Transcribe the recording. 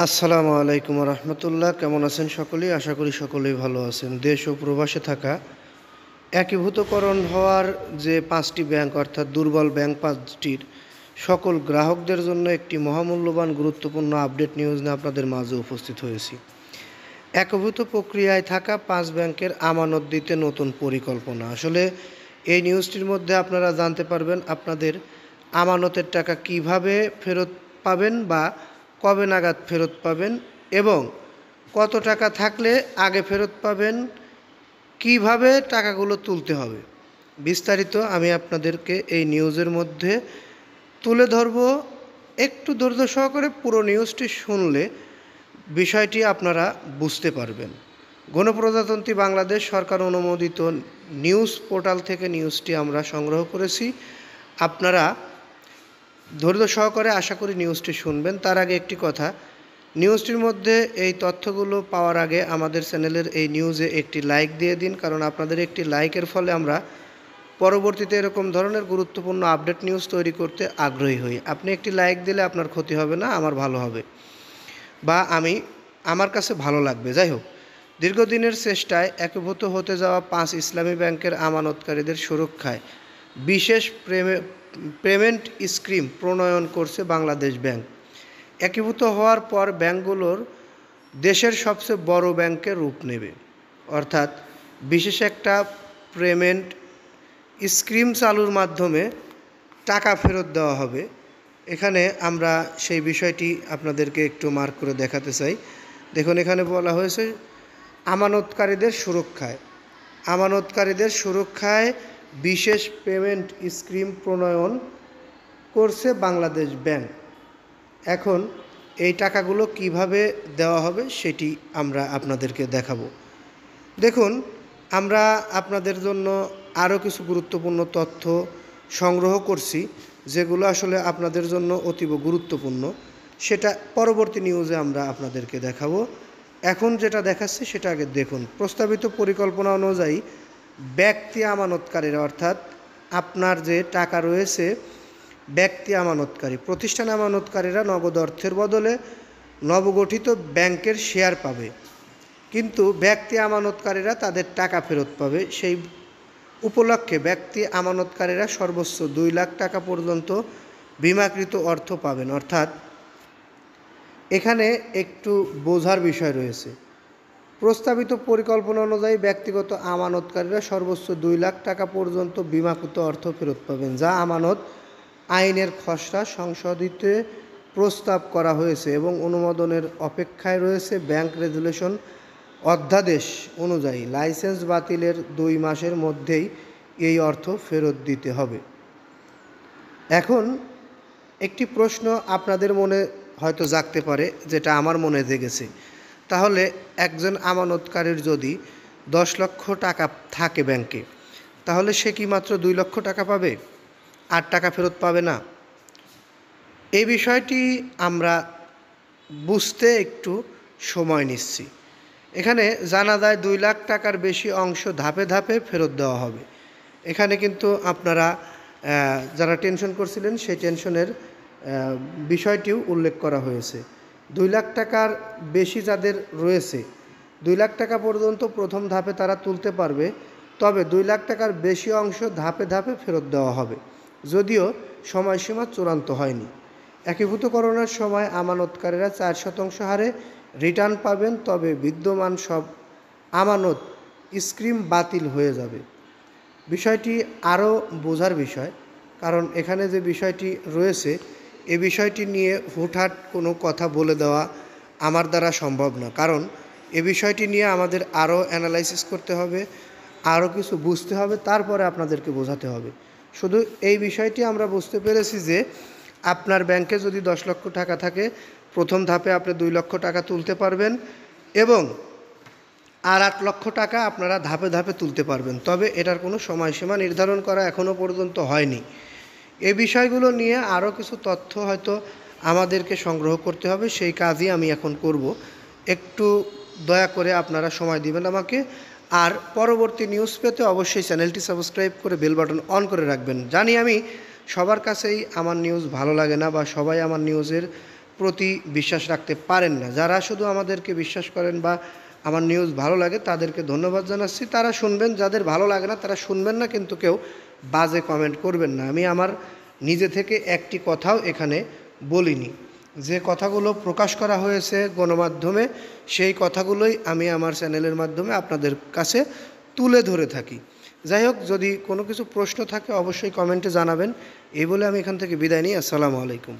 আসসালামু আলাইকুম রহমতুল্লাহ। কেমন আছেন সকলেই? আশা করি সকলেই ভালো আছেন। দেশ ও প্রবাসে থাকা একীভূতকরণ হওয়ার যে ৫টি ব্যাংক অর্থাৎ দুর্বল ব্যাংক ৫টির সকল গ্রাহকদের জন্য একটি মহামূল্যবান গুরুত্বপূর্ণ আপডেট নিউজ নিয়ে আপনাদের মাঝে উপস্থিত হয়েছি। একীভূত প্রক্রিয়ায় থাকা ৫ ব্যাংকের আমানত দিতে নতুন পরিকল্পনা। আসলে এই নিউজটির মধ্যে আপনারা জানতে পারবেন আপনাদের আমানতের টাকা কিভাবে ফেরত পাবেন বা কবে নাগাদ ফেরত পাবেন এবং কত টাকা থাকলে আগে ফেরত পাবেন, কিভাবে টাকাগুলো তুলতে হবে। বিস্তারিত আমি আপনাদেরকে এই নিউজের মধ্যে তুলে ধরব। একটু ধৈর্য সহকারে পুরো নিউজটি শুনলে বিষয়টি আপনারা বুঝতে পারবেন। গণপ্রজাতন্ত্রী বাংলাদেশ সরকার অনুমোদিত নিউজ পোর্টাল থেকে নিউজটি আমরা সংগ্রহ করেছি। আপনারা ধৈর্য সহকারে আশা করি নিউজটি শুনবেন। তার আগে একটি কথা, নিউজটির মধ্যে এই তথ্যগুলো পাওয়ার আগে আমাদের চ্যানেলের এই নিউজে একটি লাইক দিয়ে দিন, কারণ আপনাদের একটি লাইকের ফলে আমরা পরবর্তীতে এরকম ধরনের গুরুত্বপূর্ণ আপডেট নিউজ তৈরি করতে আগ্রহী হই। আপনি একটি লাইক দিলে আপনার ক্ষতি হবে না, আমার ভালো হবে বা আমার কাছে ভালো লাগবে। যাই হোক, দীর্ঘদিনের চেষ্টায় একীভূত হতে যাওয়া ৫ ইসলামী ব্যাংকের আমানতকারীদের সুরক্ষায় বিশেষ পেমেন্ট স্কিম প্রণয়ন করছে বাংলাদেশ ব্যাংক। একীভূত হওয়ার পর ব্যাংকগুলোর দেশের সবচেয়ে বড় ব্যাংকের রূপ নেবে, অর্থাৎ বিশেষ একটা পেমেন্ট স্কিম চালুর মাধ্যমে টাকা ফেরত দেওয়া হবে। এখানে আমরা সেই বিষয়টি আপনাদেরকে একটু মার্ক করে দেখাতে চাই। দেখুন, এখানে বলা হয়েছে আমানতকারীদের সুরক্ষায় বিশেষ পেমেন্ট স্কিম প্রণয়ন করছে বাংলাদেশ ব্যাংক। এখন এই টাকাগুলো কিভাবে দেওয়া হবে সেটি আমরা আপনাদেরকে দেখাবো। দেখুন, আমরা আপনাদের জন্য আরও কিছু গুরুত্বপূর্ণ তথ্য সংগ্রহ করছি, যেগুলো আসলে আপনাদের জন্য অতীব গুরুত্বপূর্ণ। সেটা পরবর্তী নিউজে আমরা আপনাদেরকে দেখাবো। এখন যেটা দেখাচ্ছি সেটা আগে দেখুন। প্রস্তাবিত পরিকল্পনা অনুযায়ী ব্যক্তি আমানতকারীরা, অর্থাৎ আপনার যে টাকা রয়েছে, ব্যক্তি আমানতকারী প্রতিষ্ঠান আমানতকারীরা নগদ অর্থের বদলে নবগঠিত ব্যাংকের শেয়ার পাবে, কিন্তু ব্যক্তি আমানতকারীরা তাদের টাকা ফেরত পাবে। সেই উপলক্ষে ব্যক্তি আমানতকারীরা সর্বোচ্চ ২ লাখ টাকা পর্যন্ত বিমাকৃত অর্থ পাবেন। অর্থাৎ এখানে একটু বোঝার বিষয় রয়েছে। প্রস্তাবিত পরিকল্পনা অনুযায়ী ব্যক্তিগত আমানতকারীরা সর্বোচ্চ ২ লাখ টাকা পর্যন্ত বিমাকৃত অর্থ ফেরত পাবেন, যা আমানত আইনের খসড়া সংশোধিতে প্রস্তাব করা হয়েছে এবং অনুমোদনের অপেক্ষায় রয়েছে। ব্যাংক রেগুলেশন অধ্যাদেশ অনুযায়ী লাইসেন্স বাতিলের ২ মাসের মধ্যেই এই অর্থ ফেরত দিতে হবে। এখন একটি প্রশ্ন আপনাদের মনে হয়তো জাগতে পারে, যেটা আমার মনে জেগেছে। তাহলে একজন আমানতকারীর যদি ১০ লক্ষ টাকা থাকে ব্যাংকে, তাহলে সে কি মাত্র ২ লক্ষ টাকা পাবে, আর টাকা ফেরত পাবে না? এই বিষয়টি আমরা বুঝতে একটু সময় নিচ্ছি। এখানে জানা যায় ২ লাখ টাকার বেশি অংশ ধাপে ধাপে ফেরত দেওয়া হবে। এখানে কিন্তু আপনারা যারা টেনশন করছিলেন সেই টেনশনের বিষয়টিও উল্লেখ করা হয়েছে। ২ লাখ টাকার বেশি যাদের রয়েছে, ২ লাখ টাকা পর্যন্ত প্রথম ধাপে তারা তুলতে পারবে, তবে ২ লাখ টাকার বেশি অংশ ধাপে ধাপে ফেরত দেওয়া হবে, যদিও সময়সীমা চূড়ান্ত হয়নি। একীভূতকরণের সময় আমানতকারীরা ৪% হারে রিটার্ন পাবেন, তবে বিদ্যমান সব আমানত স্কিম বাতিল হয়ে যাবে। বিষয়টি আরও বোঝার বিষয়, কারণ এখানে যে বিষয়টি রয়েছে এ বিষয়টি নিয়ে হুটহাট কোনো কথা বলে দেওয়া আমার দ্বারা সম্ভব না, কারণ এ বিষয়টি নিয়ে আমাদের আরও অ্যানালাইসিস করতে হবে, আরও কিছু বুঝতে হবে, তারপরে আপনাদেরকে বোঝাতে হবে। শুধু এই বিষয়টি আমরা বুঝতে পেরেছি যে আপনার ব্যাংকে যদি ১০ লক্ষ টাকা থাকে, প্রথম ধাপে আপনি ২ লক্ষ টাকা তুলতে পারবেন এবং আর ৮ লক্ষ টাকা আপনারা ধাপে ধাপে তুলতে পারবেন, তবে এটার কোনো সময়সীমা নির্ধারণ করা এখনও পর্যন্ত হয়নি। এই বিষয়গুলো নিয়ে আরও কিছু তথ্য হয়তো আমাদেরকে সংগ্রহ করতে হবে, সেই কাজই আমি এখন করব। একটু দয়া করে আপনারা সময় দিবেন আমাকে, আর পরবর্তী নিউজ পেতে অবশ্যই চ্যানেলটি সাবস্ক্রাইব করে বেল বাটন অন করে রাখবেন। জানি আমি সবার কাছেই আমার নিউজ ভালো লাগে না বা সবাই আমার নিউজের প্রতি বিশ্বাস রাখতে পারেন না। যারা শুধু আমাদেরকে বিশ্বাস করেন বা আমার নিউজ ভালো লাগে তাদেরকে ধন্যবাদ জানাচ্ছি। তারা শুনবেন, যাদের ভালো লাগে না তারা শুনবেন না, কিন্তু কেউ বাজে কমেন্ট করবেন না। আমি আমার নিজে থেকে একটি কথাও এখানে বলিনি। যে কথাগুলো প্রকাশ করা হয়েছে গণমাধ্যমে সেই কথাগুলোই আমি আমার চ্যানেলের মাধ্যমে আপনাদের কাছে তুলে ধরে থাকি। যাই হোক, যদি কোনো কিছু প্রশ্ন থাকে অবশ্যই কমেন্টে জানাবেন। এই বলে আমি এখান থেকে বিদায় নিই। আসসালামু আলাইকুম।